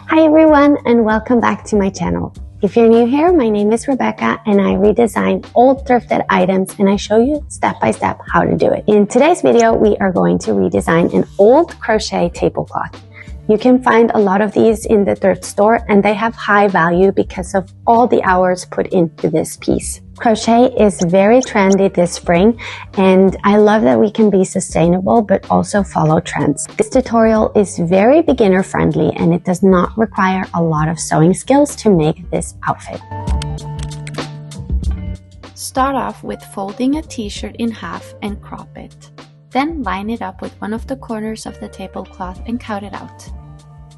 Hi everyone, and welcome back to my channel. If you're new here, my name is Rebecca and I redesign old thrifted items and I show you step by step how to do it. In today's video, we are going to redesign an old crochet tablecloth. You can find a lot of these in the thrift store and they have high value because of all the hours put into this piece. Crochet is very trendy this spring and I love that we can be sustainable but also follow trends. This tutorial is very beginner friendly and it does not require a lot of sewing skills to make this outfit. Start off with folding a t-shirt in half and crop it. Then line it up with one of the corners of the tablecloth and cut it out.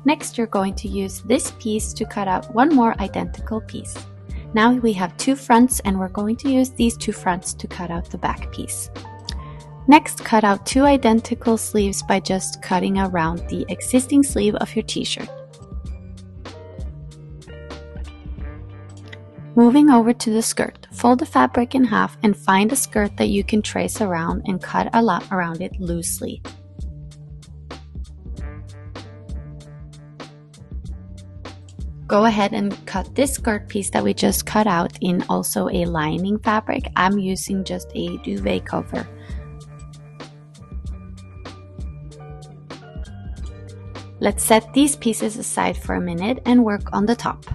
Next, you're going to use this piece to cut out one more identical piece. Now we have two fronts and we're going to use these two fronts to cut out the back piece. Next, cut out two identical sleeves by just cutting around the existing sleeve of your t-shirt. Moving over to the skirt, fold the fabric in half and find a skirt that you can trace around and cut a lot around it loosely. Go ahead and cut this skirt piece that we just cut out in also a lining fabric. I'm using just a duvet cover. Let's set these pieces aside for a minute and work on the top.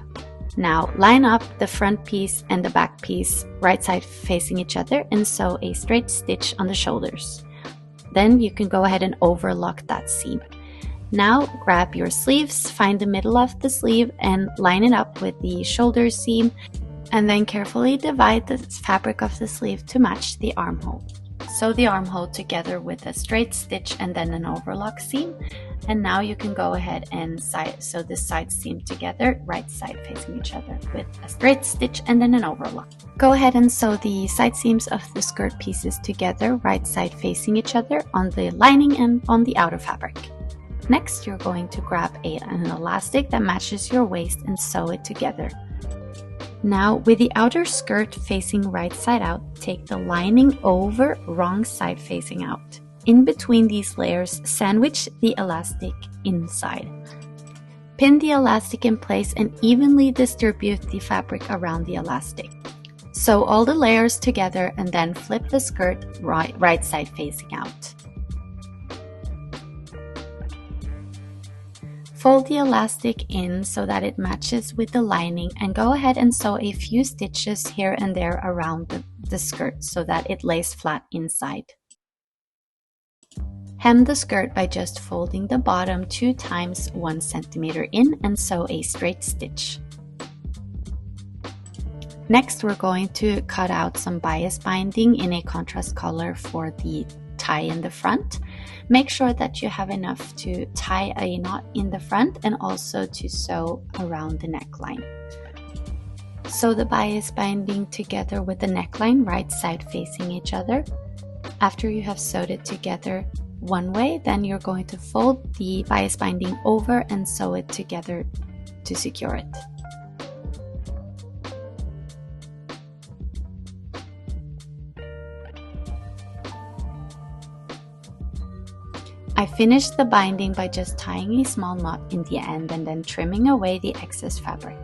Now line up the front piece and the back piece right side facing each other and sew a straight stitch on the shoulders. Then you can go ahead and overlock that seam. Now grab your sleeves, find the middle of the sleeve and line it up with the shoulder seam and then carefully divide the fabric of the sleeve to match the armhole. Sew the armhole together with a straight stitch and then an overlock seam. And now you can go ahead and sew the side seam together, right side facing each other with a straight stitch and then an overlock. Go ahead and sew the side seams of the skirt pieces together, right side facing each other on the lining and on the outer fabric. Next, you're going to grab an elastic that matches your waist and sew it together. Now, with the outer skirt facing right side out, take the lining over, wrong side facing out. In between these layers, sandwich the elastic inside. Pin the elastic in place and evenly distribute the fabric around the elastic. Sew all the layers together and then flip the skirt right side facing out. Fold the elastic in so that it matches with the lining and go ahead and sew a few stitches here and there around the skirt so that it lays flat inside. Hem the skirt by just folding the bottom 2 times 1 centimeter in and sew a straight stitch. Next, we're going to cut out some bias binding in a contrast color for the tie in the front. Make sure that you have enough to tie a knot in the front and also to sew around the neckline. Sew the bias binding together with the neckline right side facing each other. After you have sewed it together one way, then you're going to fold the bias binding over and sew it together to secure it. I finished the binding by just tying a small knot in the end and then trimming away the excess fabric.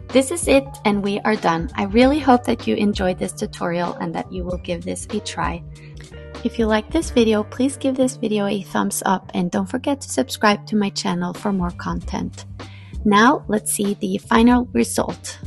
This is it and we are done. I really hope that you enjoyed this tutorial and that you will give this a try. If you like this video, please give this video a thumbs up and don't forget to subscribe to my channel for more content. Now let's see the final result.